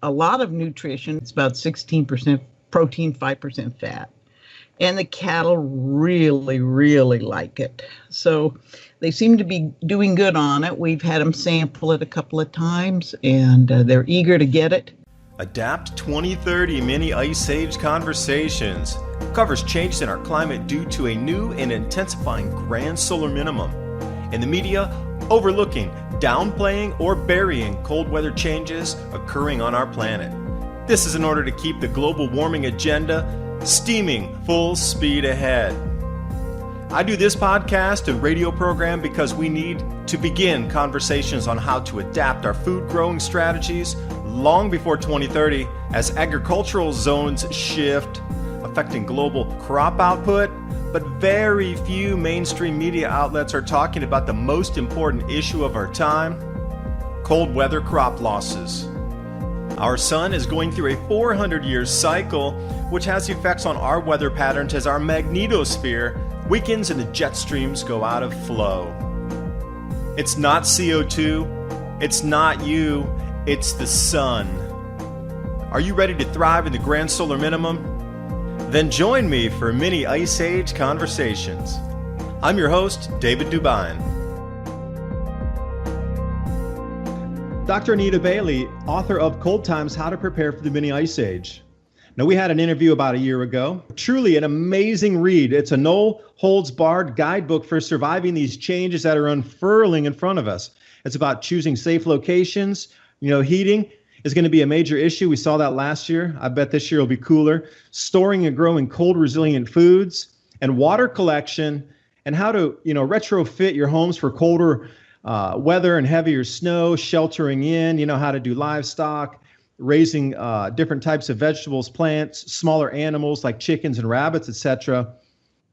a lot of nutrition. It's about 16% protein, 5% fat. And the cattle really, really like it. So they seem to be doing good on it. We've had them sample it a couple of times, and they're eager to get it. Adapt 2030 Mini Ice Age Conversations covers changes in our climate due to a new and intensifying grand solar minimum. In the media, overlooking, downplaying, or burying cold weather changes occurring on our planet. This is in order to keep the global warming agenda steaming full speed ahead. I do this podcast and radio program because we need to begin conversations on how to adapt our food growing strategies long before 2030 as agricultural zones shift, affecting global crop output, but very few mainstream media outlets are talking about the most important issue of our time: cold weather crop losses. Our sun is going through a 400-year cycle, which has effects on our weather patterns as our magnetosphere weakens and the jet streams go out of flow. It's not CO2, it's not you, it's the sun. Are you ready to thrive in the grand solar minimum? Then join me for Mini Ice Age Conversations. I'm your host, David Dubine. Dr. Anita Bailey, author of Cold Times, How to Prepare for the Mini Ice Age. Now, we had an interview about a year ago. Truly an amazing read. It's a no-holds-barred guidebook for surviving these changes that are unfurling in front of us. It's about choosing safe locations. Heating is going to be a major issue. We saw that last year. I bet this year will be cooler. Storing and growing cold-resilient foods, and water collection, and how to, retrofit your homes for colder weather and heavier snow, sheltering in, how to do livestock, raising different types of vegetables, plants, smaller animals like chickens and rabbits, etc.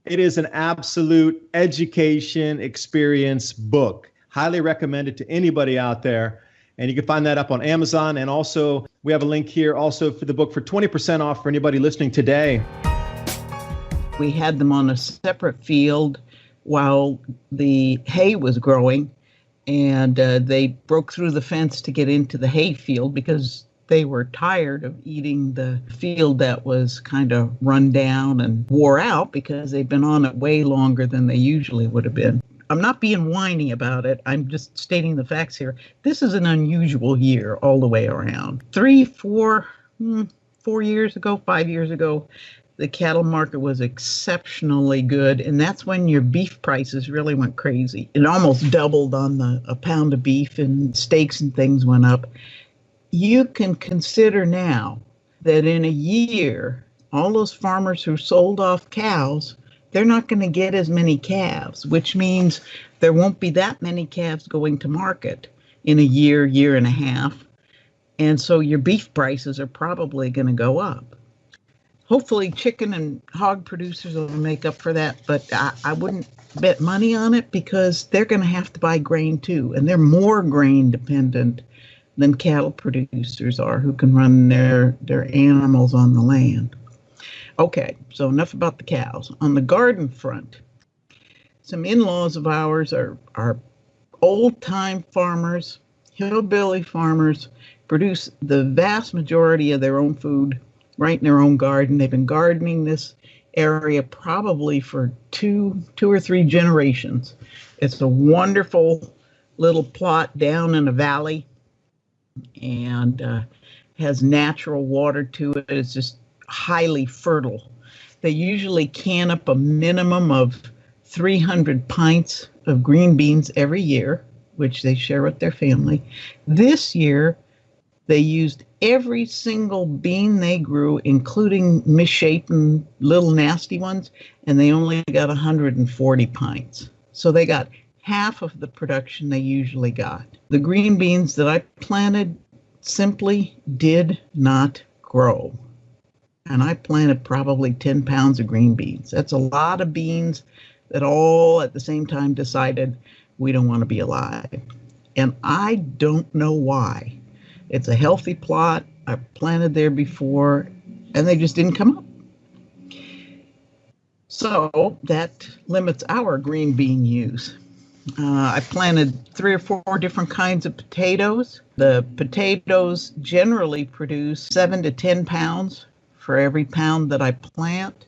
It is an absolute education experience book. Highly recommended to anybody out there. And you can find that up on Amazon. And also, we have a link here also for the book for 20% off for anybody listening today. We had them on a separate field while the hay was growing. And they broke through the fence to get into the hay field because they were tired of eating the field that was kind of run down and wore out because they'd been on it way longer than they usually would have been. I'm not being whiny about it. I'm just stating the facts here. This is an unusual year all the way around. 4 years ago, 5 years ago, the cattle market was exceptionally good, and that's when your beef prices really went crazy. It almost doubled on a pound of beef, and steaks and things went up. You can consider now that in a year, all those farmers who sold off cows, they're not going to get as many calves, which means there won't be that many calves going to market in a year, year and a half. And so your beef prices are probably going to go up. Hopefully chicken and hog producers will make up for that, but I wouldn't bet money on it because they're going to have to buy grain too, and they're more grain dependent than cattle producers are who can run their animals on the land. Okay, so enough about the cows. On the garden front, some in-laws of ours are old-time farmers, hillbilly farmers, produce the vast majority of their own food right in their own garden. They've been gardening this area probably for two or three generations. It's a wonderful little plot down in a valley and has natural water to it. It's just highly fertile. They usually can up a minimum of 300 pints of green beans every year, which they share with their family. This year, they used every single bean they grew, including misshapen little nasty ones, and they only got 140 pints. So they got half of the production they usually got. The green beans that I planted simply did not grow. And I planted probably 10 pounds of green beans. That's a lot of beans that all at the same time decided we don't want to be alive. And I don't know why. It's a healthy plot. I planted there before, and they just didn't come up. So that limits our green bean use. I planted 3 or 4 different kinds of potatoes. The potatoes generally produce 7 to 10 pounds for every pound that I plant.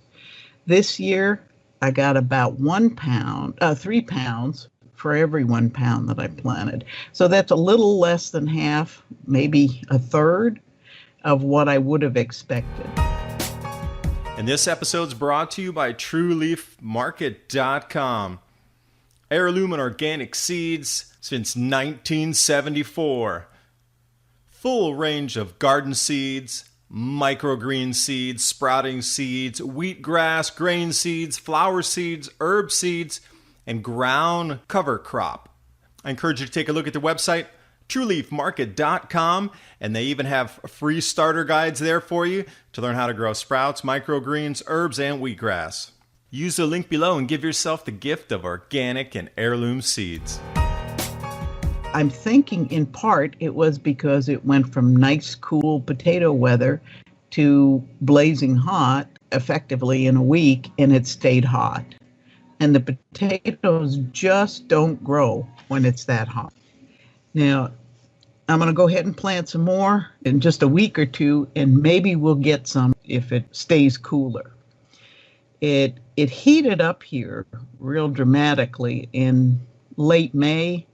This year, I got about 3 pounds for every 1 pound that I planted. So that's a little less than half, maybe a third of what I would have expected. And this episode's brought to you by TrueLeafMarket.com. Heirloom and organic seeds since 1974. Full range of garden seeds, microgreen seeds, sprouting seeds, wheatgrass, grain seeds, flower seeds, herb seeds, and ground cover crop. I encourage you to take a look at their website, TrueLeafMarket.com, and they even have free starter guides there for you to learn how to grow sprouts, microgreens, herbs, and wheatgrass. Use the link below and give yourself the gift of organic and heirloom seeds. I'm thinking in part it was because it went from nice, cool potato weather to blazing hot effectively in a week, and it stayed hot. And the potatoes just don't grow when it's that hot. Now, I'm going to go ahead and plant some more in just a week or two, and maybe we'll get some if it stays cooler. It heated up here real dramatically in late May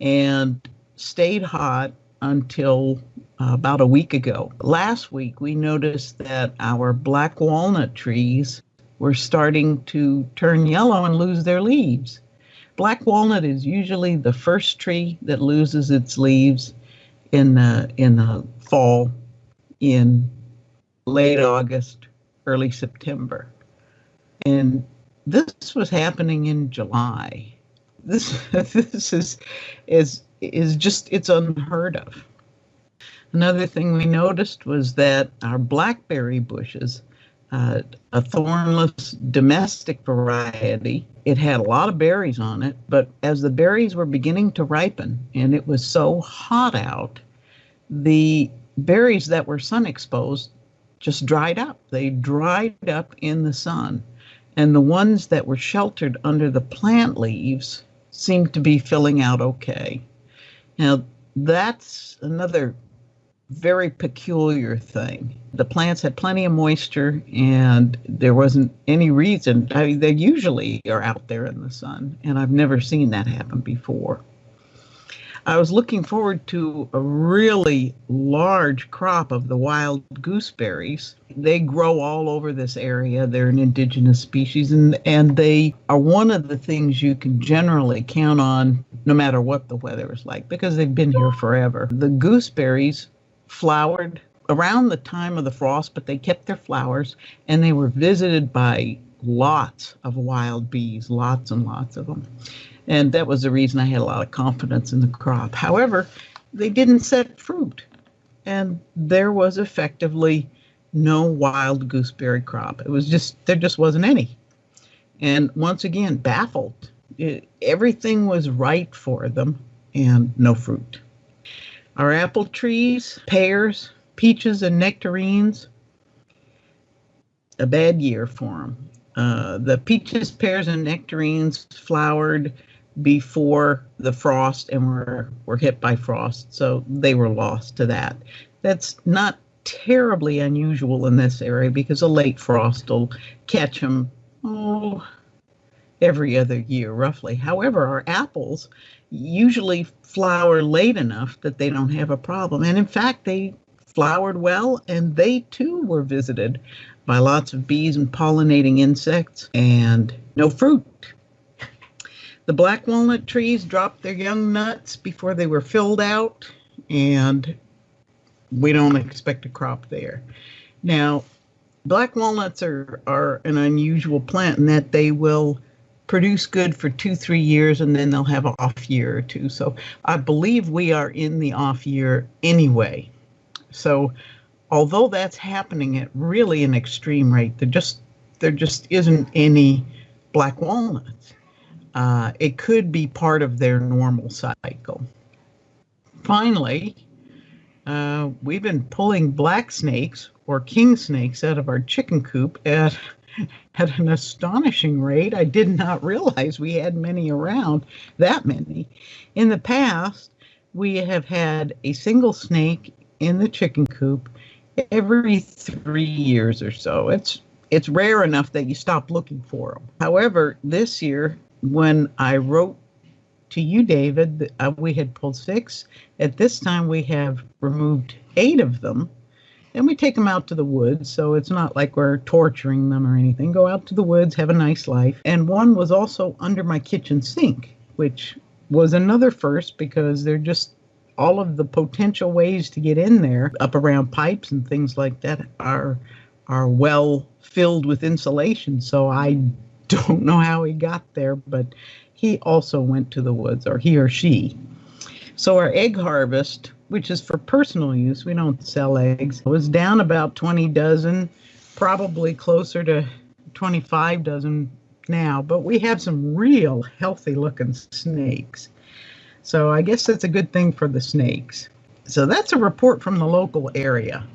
and stayed hot until about a week ago. Last week, we noticed that our black walnut trees were starting to turn yellow and lose their leaves. Black walnut is usually the first tree that loses its leaves in the fall, in late August, early September. And this was happening in July. This is just, it's unheard of. Another thing we noticed was that our blackberry bushes, a thornless domestic variety, it had a lot of berries on it, but as the berries were beginning to ripen and it was so hot out, the berries that were sun exposed just dried up. They dried up in the sun. And the ones that were sheltered under the plant leaves seemed to be filling out okay. Now, that's another very peculiar thing. The plants had plenty of moisture, and there wasn't any reason. I mean, they usually are out there in the sun, and I've never seen that happen before. I was looking forward to a really large crop of the wild gooseberries. They grow all over this area. They're an indigenous species, and they are one of the things you can generally count on no matter what the weather is like, because they've been here forever. The gooseberries flowered around the time of the frost, but they kept their flowers, and they were visited by lots of wild bees, lots and lots of them. And that was the reason I had a lot of confidence in the crop. However, they didn't set fruit, and there was effectively no wild gooseberry crop. It was just, there just wasn't any. And once again, baffled. Everything was right for them, and no fruit. Our apple trees, pears, peaches, and nectarines, a bad year for them. The peaches, pears, and nectarines flowered before the frost and were hit by frost, so they were lost to that. That's not terribly unusual in this area because a late frost will catch them every other year, roughly. However, our apples usually flower late enough that they don't have a problem. And in fact, they flowered well, and they too were visited by lots of bees and pollinating insects, and no fruit. The black walnut trees dropped their young nuts before they were filled out, and we don't expect a crop there. Now, black walnuts are an unusual plant in that they will produce good for 2-3 years, and then they'll have an off year or two. So I believe we are in the off year anyway. So although that's happening at really an extreme rate, there just isn't any black walnuts. It could be part of their normal cycle. Finally, we've been pulling black snakes or king snakes out of our chicken coop at an astonishing rate. I did not realize we had many around, that many. In the past, we have had a single snake in the chicken coop every 3 years or so. It's rare enough that you stop looking for them. However, this year, when I wrote to you, David, we had pulled 6. At this time, we have removed 8 of them, and we take them out to the woods, so it's not like we're torturing them or anything. Go out to the woods, have a nice life. And one was also under my kitchen sink, which was another first because they're just all of the potential ways to get in there up around pipes and things like that are well filled with insulation. So I don't know how he got there, but he also went to the woods, or he or she. So our egg harvest, which is for personal use, we don't sell eggs, was down about 20 dozen, probably closer to 25 dozen now, but we have some real healthy looking snakes. So I guess that's a good thing for the snakes. So that's a report from the local area.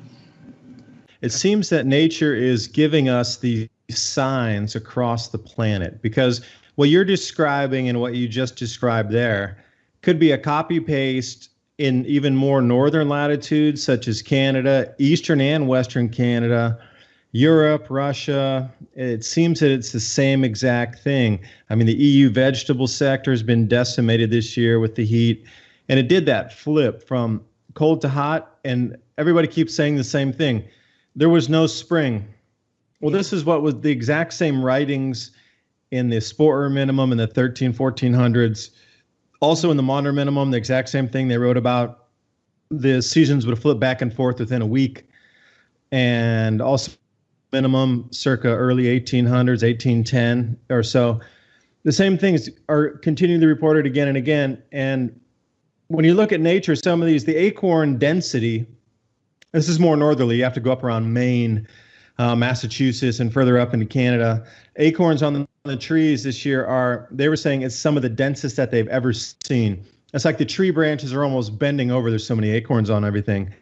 It seems that nature is giving us these signs across the planet, because what you're describing and what you just described there could be a copy paste in even more northern latitudes, such as Canada, eastern and western Canada, Europe, Russia. It seems that it's the same exact thing. I mean, the EU vegetable sector has been decimated this year with the heat, and it did that flip from cold to hot, and everybody keeps saying the same thing. There was no spring. Well, this is what was the exact same writings in the Sporer minimum in the 1400s. Also in the modern minimum, the exact same thing they wrote about. The seasons would flip back and forth within a week. And also minimum circa early 1800s, 1810 or so. The same things are continually reported again and again. And when you look at nature, some of these, the acorn density, this is more northerly. You have to go up around Maine, Massachusetts, and further up into Canada. Acorns on the trees this year they were saying it's some of the densest that they've ever seen. It's like the tree branches are almost bending over. There's so many acorns on everything.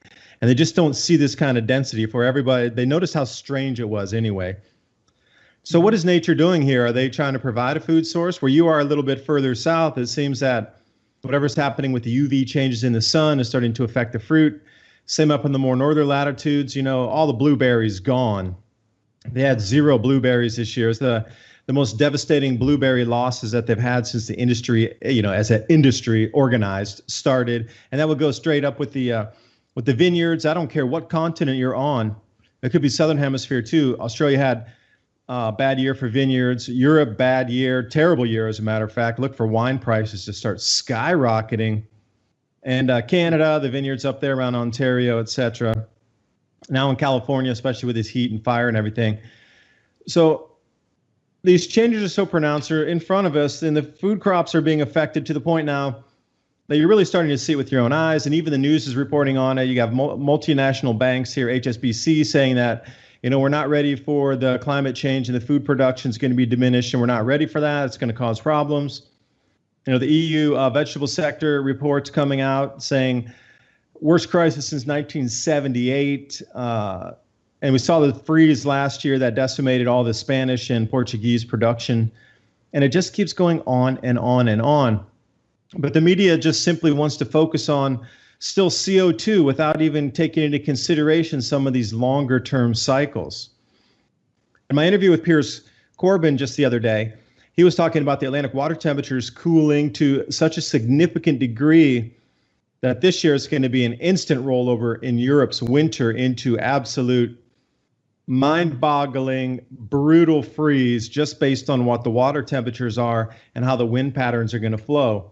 And they just don't see this kind of density for everybody. They noticed how strange it was anyway. So what is nature doing here? Are they trying to provide a food source? Where you are a little bit further south, it seems that whatever's happening with the UV changes in the sun is starting to affect the fruit. Same up in the more northern latitudes, all the blueberries gone. They had 0 blueberries this year. It's the most devastating blueberry losses that they've had since the industry, as an industry organized, started. And that would go straight up with the vineyards. I don't care what continent you're on. It could be Southern Hemisphere too. Australia had a bad year for vineyards. Europe, bad year, terrible year as a matter of fact. Look for wine prices to start skyrocketing. And Canada, the vineyards up there around Ontario, etc. Now in California, especially with this heat and fire and everything. So these changes are so pronounced. They're in front of us, and the food crops are being affected to the point now that you're really starting to see it with your own eyes, and even the news is reporting on it. You have multinational banks here, HSBC, saying that, we're not ready for the climate change and the food production is going to be diminished, and we're not ready for that. It's going to cause problems. The EU vegetable sector reports coming out saying worst crisis since 1978. And we saw the freeze last year that decimated all the Spanish and Portuguese production. And it just keeps going on and on and on. But the media just simply wants to focus on still CO2 without even taking into consideration some of these longer term cycles. In my interview with Piers Corbin just the other day, he was talking about the Atlantic water temperatures cooling to such a significant degree that this year is going to be an instant rollover in Europe's winter into absolute mind-boggling, brutal freeze just based on what the water temperatures are and how the wind patterns are going to flow.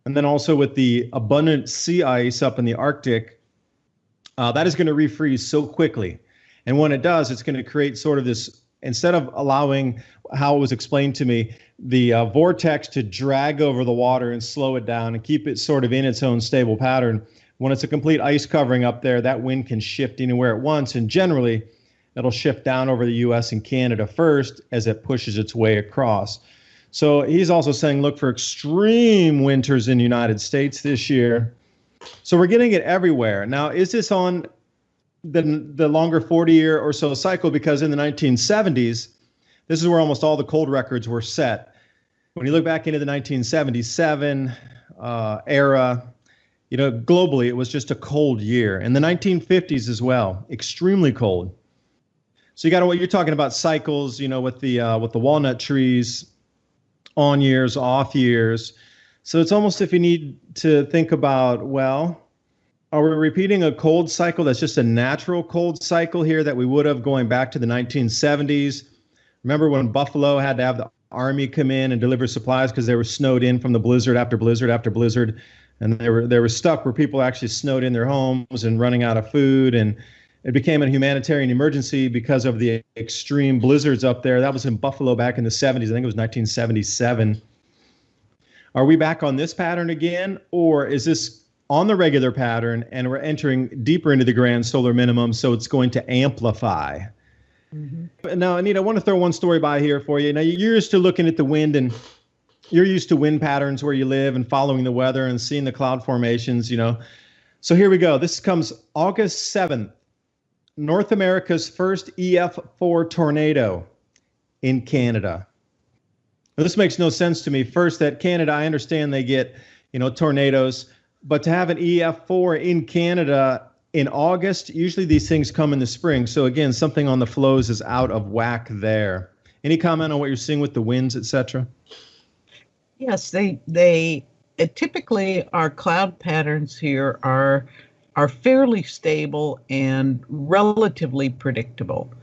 And then also with the abundant sea ice up in the Arctic, that is going to refreeze so quickly. And when it does, it's going to create sort of this, instead of allowing, how it was explained to me, the vortex to drag over the water and slow it down and keep it sort of in its own stable pattern. When it's a complete ice covering up there, that wind can shift anywhere at once. And generally, it'll shift down over the U.S. and Canada first as it pushes its way across. So he's also saying, look for extreme winters in the United States this year. So we're getting it everywhere. Now, is this on the longer 40-year or so cycle? Because in the 1970s, this is where almost all the cold records were set. When you look back into the 1977 era, globally, it was just a cold year. In the 1950s as well, extremely cold. So you got what you're talking about cycles, with the walnut trees, on years, off years. So it's almost if you need to think about, well, are we repeating a cold cycle that's just a natural cold cycle here that we would have going back to the 1970s? Remember when Buffalo had to have the army come in and deliver supplies because they were snowed in from the blizzard after blizzard after blizzard, and they were stuck where people actually snowed in their homes and running out of food, and it became a humanitarian emergency because of the extreme blizzards up there. That was in Buffalo back in the 70s. I think it was 1977. Are we back on this pattern again, or is this on the regular pattern and we're entering deeper into the grand solar minimum, so it's going to amplify? Mm-hmm. Now, Anita, I want to throw one story by here for you. Now, you're used to looking at the wind, and you're used to wind patterns where you live and following the weather and seeing the cloud formations, So here we go. This comes August 7th. North America's first EF4 tornado in Canada. Now, this makes no sense to me. First, that Canada, I understand they get, tornadoes, but to have an EF4 in Canada in August, usually these things come in the spring. So again, something on the flows is out of whack there. Any comment on what you're seeing with the winds, et cetera? Yes, typically our cloud patterns here are fairly stable and relatively predictable.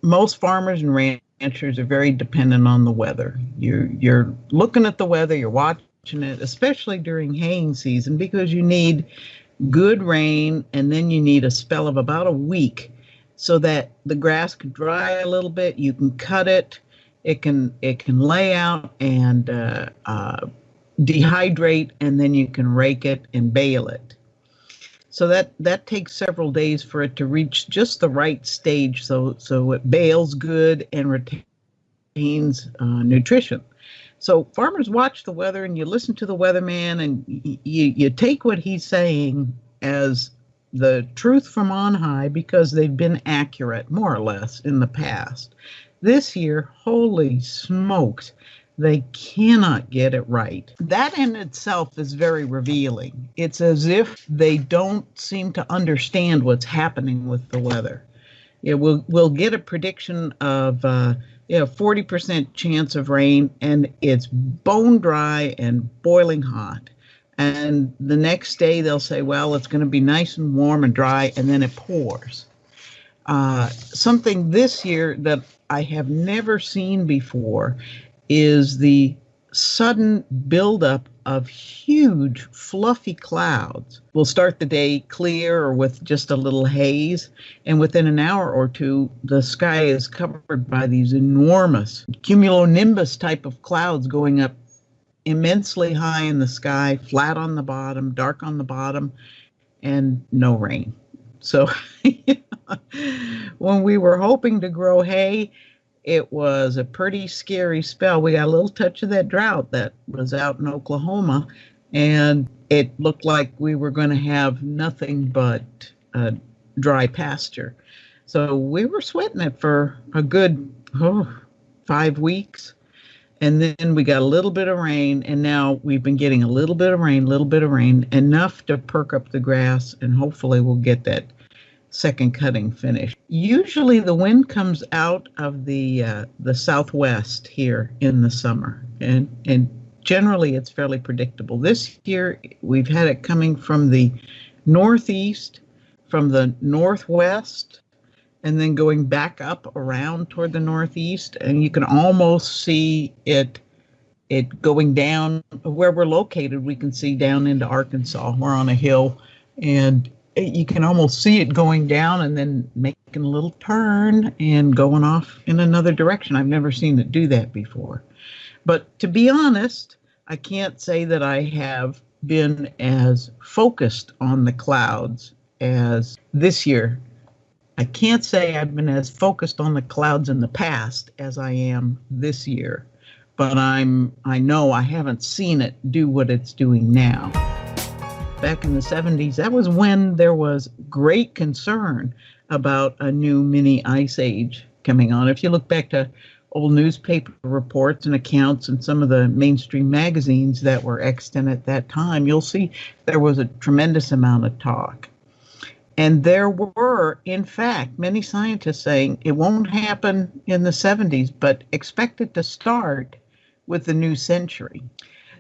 Most farmers and ranchers are very dependent on the weather. You're looking at the weather, you're watching it, especially during haying season, because you need good rain and then you need a spell of about a week so that the grass can dry a little bit. You can cut it. It can lay out and dehydrate, and then you can rake it and bale it. So that takes several days for it to reach just the right stage, so it bales good and retains nutrition. So farmers watch the weather, and you listen to the weatherman, and you take what he's saying as the truth from on high because they've been accurate, more or less, in the past. This year, holy smokes, they cannot get it right. That in itself is very revealing. It's as if they don't seem to understand what's happening with the weather. We'll get a prediction of 40% chance of rain, and it's bone dry and boiling hot. And the next day they'll say, well, it's going to be nice and warm and dry, and then it pours. Something this year that I have never seen before is the sudden buildup of huge fluffy clouds. We'll start the day clear or with just a little haze, and within an hour or two, the sky is covered by these enormous cumulonimbus type of clouds going up immensely high in the sky, flat on the bottom, dark on the bottom, and no rain. So when we were hoping to grow hay, it was a pretty scary spell. We got a little touch of that drought that was out in Oklahoma, and it looked like we were going to have nothing but dry pasture. So we were sweating it for a good 5 weeks. And then we got a little bit of rain, and now we've been getting a little bit of rain, enough to perk up the grass, and hopefully we'll get that second cutting finished. Usually the wind comes out of the southwest here in the summer, and generally it's fairly predictable. This year we've had it coming from the northeast, from the northwest, and then going back up around toward the northeast, and you can almost see it going down where we're located. We can see down into Arkansas. We're on a hill, and you can almost see it going down and then making a little turn and going off in another direction. I've never seen it do that before. But to be honest, I can't say that I have been as focused on the clouds as this year. I can't say I've been as focused on the clouds in the past as I am this year, but I know I haven't seen it do what it's doing now. Back in the 70s, that was when there was great concern about a new mini ice age coming on. If you look back to old newspaper reports and accounts in some of the mainstream magazines that were extant at that time, you'll see there was a tremendous amount of talk. And there were, in fact, many scientists saying it won't happen in the 70s, but expect it to start with the new century.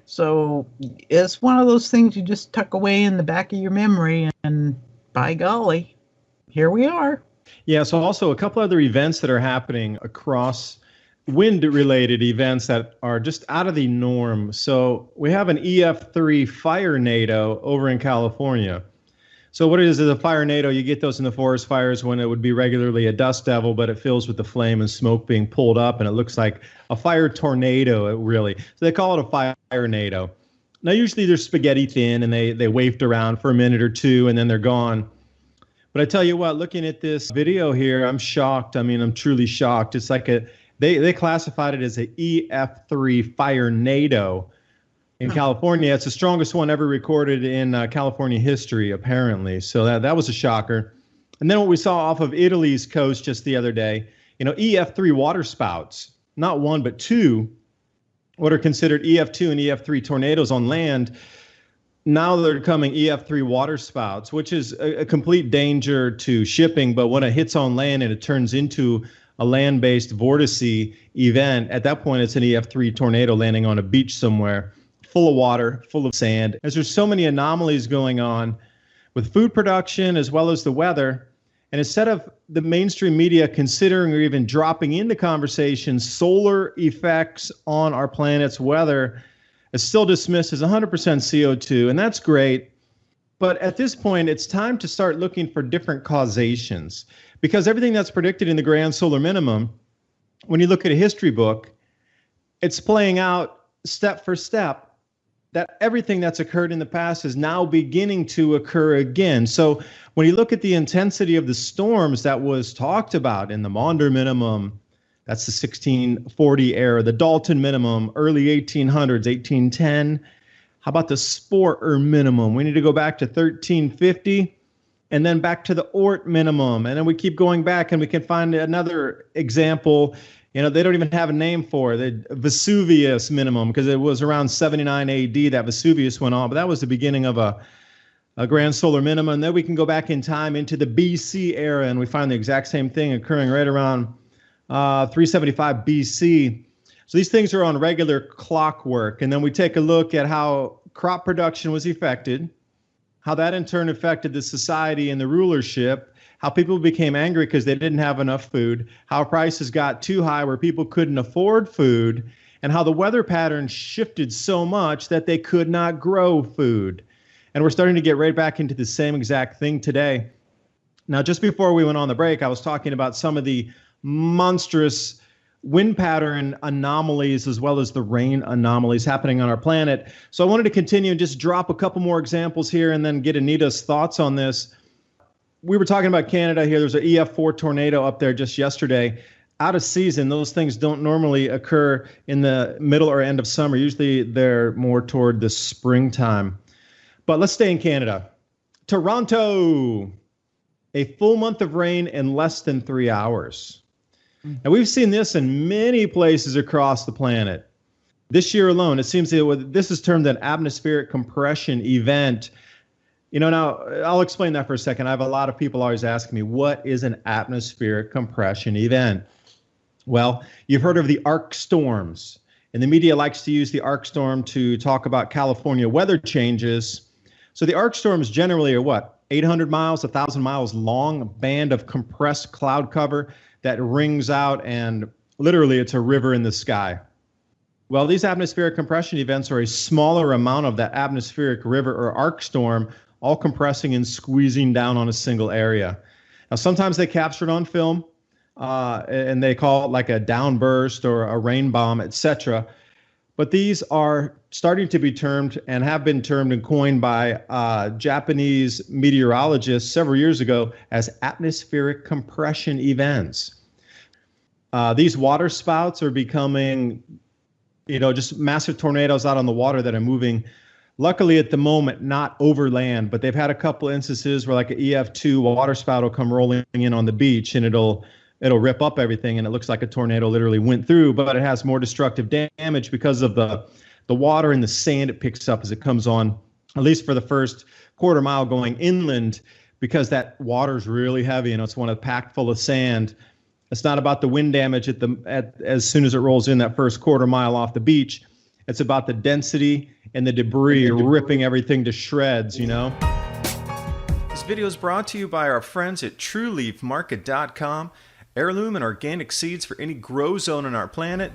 So it's one of those things you just tuck away in the back of your memory, and by golly, here we are. Yeah, so also a couple other events that are happening across wind-related events that are just out of the norm. So we have an EF3 fire NATO over in California. So what it is a fire NATO, you get those in the forest fires when it would be regularly a dust devil, but it fills with the flame and smoke being pulled up, and it looks like a fire tornado, really. So they call it a fire NATO. Now, usually they're spaghetti thin, and they wafted around for a minute or two, and then they're gone. But I tell you what, looking at this video here, I'm shocked. I mean, I'm truly shocked. It's like they classified it as a EF3 fire NATO. In California. It's the strongest one ever recorded in California history, apparently. So that was a shocker. And then what we saw off of Italy's coast just the other day, EF3 water spouts, not one, but two, what are considered EF2 and EF3 tornadoes on land. Now they're becoming EF3 water spouts, which is a complete danger to shipping. But when it hits on land and it turns into a land-based vortice event, at that point, it's an EF3 tornado landing on a beach somewhere, full of water, full of sand. As there's so many anomalies going on with food production as well as the weather. And instead of the mainstream media considering or even dropping into conversation solar effects on our planet's weather, it's still dismissed as 100% CO2. And that's great. But at this point, it's time to start looking for different causations, because everything that's predicted in the grand solar minimum, when you look at a history book, it's playing out step for step, that everything that's occurred in the past is now beginning to occur again. So when you look at the intensity of the storms that was talked about in the Maunder minimum, that's the 1640 era, the Dalton minimum, early 1800s, 1810. How about the Sporter minimum? We need to go back to 1350 and then back to the Oort minimum. And then we keep going back and we can find another example. They don't even have a name for it. The Vesuvius minimum, because it was around 79 AD that Vesuvius went on, but that was the beginning of a grand solar minimum. And then we can go back in time into the BC era, and we find the exact same thing occurring right around 375 BC. So these things are on regular clockwork. And then we take a look at how crop production was affected, how that in turn affected the society and the rulership, how people became angry because they didn't have enough food, how prices got too high where people couldn't afford food, and how the weather patterns shifted so much that they could not grow food. And we're starting to get right back into the same exact thing today. Now, just before we went on the break, I was talking about some of the monstrous wind pattern anomalies as well as the rain anomalies happening on our planet. So I wanted to continue and just drop a couple more examples here and then get Anita's thoughts on this. We were talking about Canada here. There's an EF4 tornado up there just yesterday. Out of season, those things don't normally occur in the middle or end of summer. Usually they're more toward the springtime. But let's stay in Canada. Toronto, a full month of rain in less than 3 hours. And we've seen this in many places across the planet. This year alone, it seems that this is termed an atmospheric compression event. Now I'll explain that for a second. I have a lot of people always asking me, what is an atmospheric compression event? Well, you've heard of the arc storms, and the media likes to use the arc storm to talk about California weather changes. So the arc storms generally are what? 800 miles, 1,000 miles long, a band of compressed cloud cover that rings out, and literally it's a river in the sky. Well, these atmospheric compression events are a smaller amount of that atmospheric river or arc storm, all compressing and squeezing down on a single area. Now, sometimes they capture it on film, and they call it like a downburst or a rain bomb, etc. But these are starting to be termed and have been termed and coined by Japanese meteorologists several years ago as atmospheric compression events. These water spouts are becoming, just massive tornadoes out on the water that are moving. Luckily, at the moment, not over land, but they've had a couple instances where like an EF2 water spout will come rolling in on the beach and it'll it'll rip up everything, and it looks like a tornado literally went through, but it has more destructive damage because of the water and the sand it picks up as it comes on, at least for the first quarter mile going inland, because that water is really heavy and it's one of packed full of sand. It's not about the wind damage as soon as it rolls in that first quarter mile off the beach. It's about the density and the debris ripping everything to shreds, you know? This video is brought to you by our friends at TrueLeafMarket.com. Heirloom and organic seeds for any grow zone on our planet.